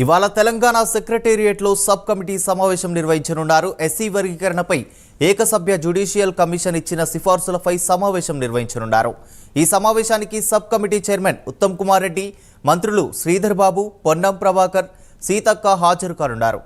ఇవాళ తెలంగాణ సెక్రటేరియట్లో sub committee సమావేశం నిర్వహించనున్నారు. ఎస్సీ వర్గీకరణపై ఏకసభ్య జ్యుడిషియల్ కమిషన్ ఇచ్చిన సిఫార్సులపై సమావేశం నిర్వహించనున్నారు. ఈ సమావేశానికి sub committee chairman Uttam Kumar Reddy, మంత్రులు శ్రీధర్ బాబు, పొన్నం ప్రభాకర్, సీతక్క హాజరు కానున్నారు.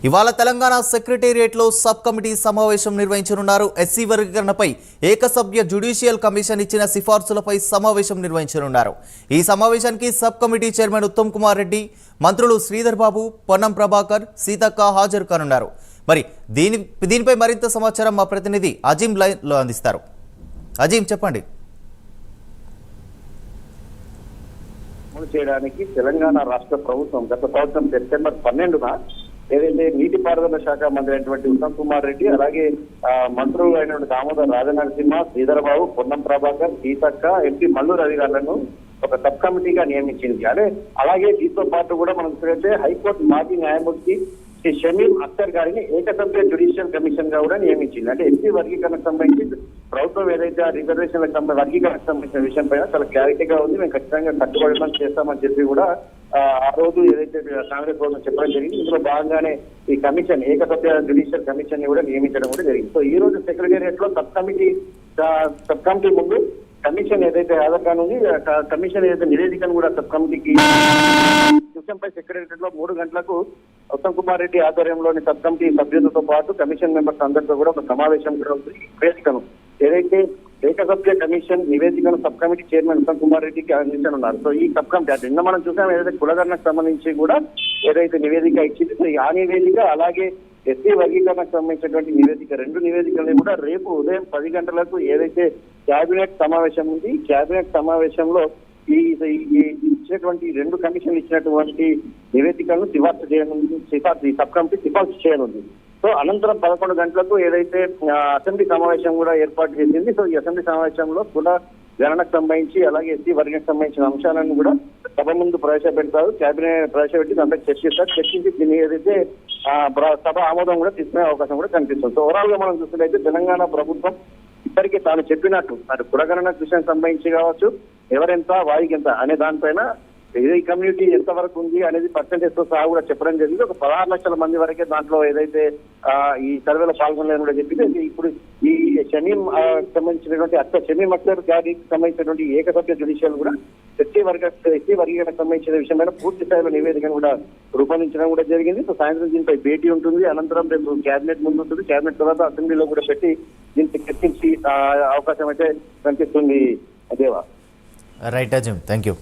ఇవాళ తెలంగాణ సెక్రటేరియట్లో సబ్ కమిటీ సమావేశం నిర్వహించనున్నారు. ఎస్సీ వర్గీకరణపై ఏకసభ్య జ్యుడిషియల్ కమిషన్ ఇచ్చిన సిఫార్సులపై సమావేశం నిర్వహించనున్నారు. ఈ సమావేశానికి sub committee chairman Uttam Kumar Reddy, మంత్రులు శ్రీధర్ బాబు, పొన్నం ప్రభాకర్, సీతక్క హాజరు కానున్నారు. మరి దీనిపై మరింత సమాచారం మా ప్రతినిధి అజీం లైన్లో అందిస్తారు. అజీం, చెప్పండి. చేయడానికి తెలంగాణ రాష్ట్ర ప్రభుత్వం గత సంవత్సరం సెప్టెంబర్ 12న ఏదైతే నీటిపారుదల శాఖ మంత్రి అయినటువంటి ఉత్తమ్ కుమార్ రెడ్డి, అలాగే మంత్రులు అయినటువంటి దామోదర్ రాజనరసింహ, శ్రీధర్ బాబు, పొన్నం ప్రభాకర్, సీతక్క, ఎంపీ మల్లు రవి గారులను ఒక సబ్ కమిటీగా నియమించింది. అలాగే దీంతో పాటు కూడా మనం చూస్తే హైకోర్టు మాజీ న్యాయమూర్తి శ్రీ షమీం అఖ్తర్ గారిని ఏకసభ్య జ్యుడిషియల్ కమిషన్ గా కూడా నియమించింది. అంటే ఎస్సీ వర్గీకరణకు సంబంధించి ప్రభుత్వం ఏదైతే రిజర్వేషన్లకు వర్గీకరణకు సంబంధించిన విషయం పైన చాలా క్లారిటీగా ఉంది. మేము ఖచ్చితంగా కట్టుబడి చేస్తామని చెప్పి కూడా ఆ రోజు ఏదైతే కాంగ్రెస్ ప్రభుత్వం చెప్పడం జరిగింది. ఇందులో భాగంగానే ఈ కమిషన్ ఏకసభ్య జ్యుడిషియల్ కమిషన్ ని కూడా నియమించడం కూడా జరిగింది. సో ఈ రోజు సెక్రటేరియట్ లో సబ్ కమిటీ ముందు కమిషన్ ఏదైతే ఆధార్ ఉంది, కమిషన్ ఏదైతే నివేదికను కూడా సబ్ కమిటీకి విషయంపై సెక్రటేరియట్ లో 3 గంటలకు ఉత్తమ్ కుమార్ రెడ్డి ఆధ్వర్యంలోని సబ్ కమిటీ సభ్యులతో పాటు కమిషన్ మెంబర్స్ అందరితో కూడా ఒక సమావేశం నివేదికను ఏదైతే ఏకసభ్య కమిషన్ నివేదికను sub committee chairman Uttam Kumar రెడ్డికి అందించనున్నారు. సో ఈ సబ్ కమిటీ నిన్న మనం చూసాం ఏదైతే కులగణనకు సంబంధించి కూడా ఏదైతే నివేదిక ఇచ్చింది, సో ఆ నివేదిక అలాగే ఎస్సీ వర్గీకరణకు సంబంధించినటువంటి నివేదిక, 2 నివేదికల్ని కూడా రేపు ఉదయం 10 గంటలకు ఏదైతే కేబినెట్ సమావేశం ఉంది, కేబినెట్ సమావేశంలో ఈ ఇచ్చినటువంటి 2 కమిషన్లు ఇచ్చినటువంటి నివేదికలను సిఫార్సు చేయనుంది. సబ్ కమిటీ సిఫార్సు చేయనుంది. సో అనంతరం 11 గంటలకు ఏదైతే అసెంబ్లీ సమావేశం కూడా ఏర్పాటు చేసింది. సో ఈ అసెంబ్లీ సమావేశంలో కుల గణనకు సంబంధించి అలాగే ఎస్సీ వర్గానికి సంబంధించిన అంశాలను కూడా సభ ముందు ప్రవేశపెడతారు. కేబినెట్ ప్రవేశపెట్టి దాంట్లో చర్చిస్తారు. చర్చించి దీన్ని ఏదైతే సభ ఆమోదం కూడా తీసుకునే అవకాశం కూడా కనిపిస్తుంది. సో ఓవరాల్ గా మనం చూసినట్లయితే తెలంగాణ ప్రభుత్వం ఇప్పటికే తాను చెప్పినట్టు మరి కులగణన విషయానికి సంబంధించి కావచ్చు, ఎవరెంత వారికి ఎంత అనే దానిపైన ఈ కమ్యూనిటీ ఎంత వరకు ఉంది అనేది పర్సెంటేజ్ తో సహా కూడా చెప్పడం జరిగింది. ఒక 16 లక్షల మంది వరకే దాంట్లో ఏదైతే ఈ సర్వేలో పాల్గొనలేదని కూడా చెప్పింది. ఇప్పుడు ఈ షమీం సంబంధించినటువంటి షమీం అఖ్తర్ గారికి సంబంధించినటువంటి ఏకసభ్య జ్యుడిషియల్ కూడా ఎస్సీ వర్గీకరణకు సంబంధించిన విషయమైన పూర్తి స్థాయిలో నివేదికను కూడా రూపొందించడం కూడా జరిగింది. సో సాయంత్రం దీనిపై భేటీ ఉంటుంది. అనంతరం రేపు కేబినెట్ ముందు ఉంటుంది. కేబినెట్ తర్వాత అసెంబ్లీలో కూడా పెట్టి దీనికి చర్చించి అవకాశం అయితే కనిపిస్తుంది. అదేవా రైట్ అజీం, థ్యాంక్ యూ.